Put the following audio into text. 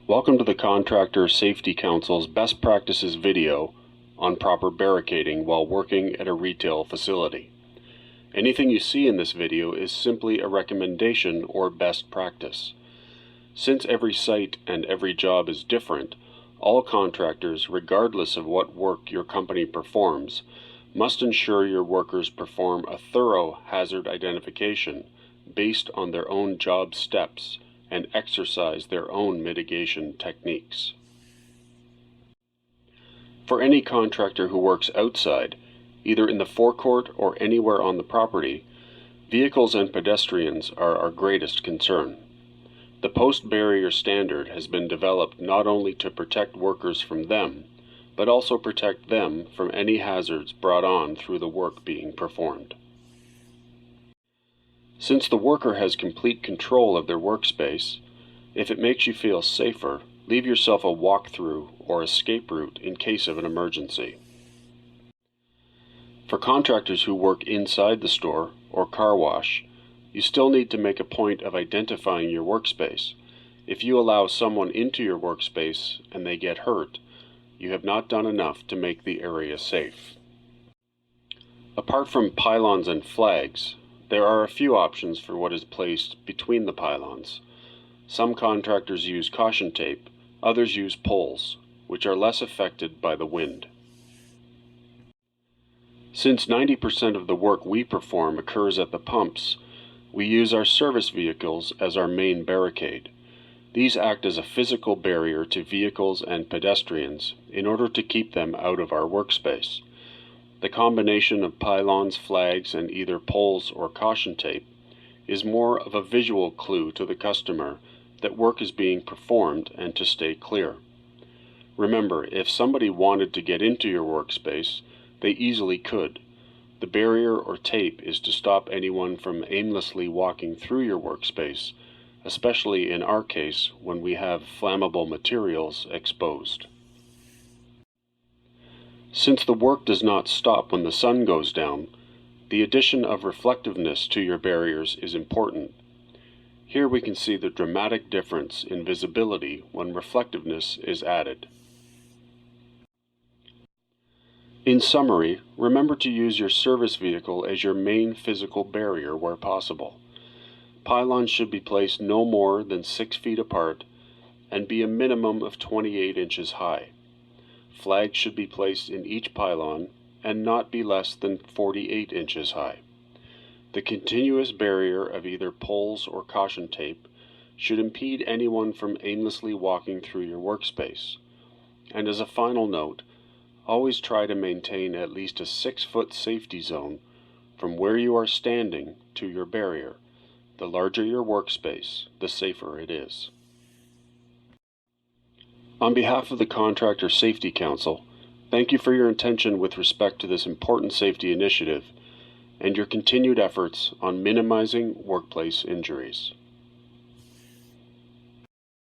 Welcome to the Contractor Safety Council's Best Practices video on proper barricading while working at a retail facility. Anything you see in this video is simply a recommendation or best practice. Since every site and every job is different, all contractors, regardless of what work your company performs, must ensure your workers perform a thorough hazard identification based on their own job steps and exercise their own mitigation techniques. For any contractor who works outside, either in the forecourt or anywhere on the property, vehicles and pedestrians are our greatest concern. The post-barrier standard has been developed not only to protect workers from them, but also protect them from any hazards brought on through the work being performed. Since the worker has complete control of their workspace, if it makes you feel safer, leave yourself a walkthrough or escape route in case of an emergency. For contractors who work inside the store or car wash, you still need to make a point of identifying your workspace. If you allow someone into your workspace and they get hurt, you have not done enough to make the area safe. Apart from pylons and flags, there are a few options for what is placed between the pylons. Some contractors use caution tape, others use poles, which are less affected by the wind. Since 90% of the work we perform occurs at the pumps, we use our service vehicles as our main barricade. These act as a physical barrier to vehicles and pedestrians in order to keep them out of our workspace. The combination of pylons, flags, and either poles or caution tape is more of a visual clue to the customer that work is being performed and to stay clear. Remember, if somebody wanted to get into your workspace, they easily could. The barrier or tape is to stop anyone from aimlessly walking through your workspace, especially in our case when we have flammable materials exposed. Since the work does not stop when the sun goes down, the addition of reflectiveness to your barriers is important. Here we can see the dramatic difference in visibility when reflectiveness is added. In summary, remember to use your service vehicle as your main physical barrier where possible. Pylons should be placed no more than 6 feet apart and be a minimum of 28 inches high. Flags should be placed in each pylon and not be less than 48 inches high. The continuous barrier of either poles or caution tape should impede anyone from aimlessly walking through your workspace. And as a final note, always try to maintain at least a 6-foot safety zone from where you are standing to your barrier. The larger your workspace, the safer it is. On behalf of the Contractor Safety Council, thank you for your attention with respect to this important safety initiative and your continued efforts on minimizing workplace injuries.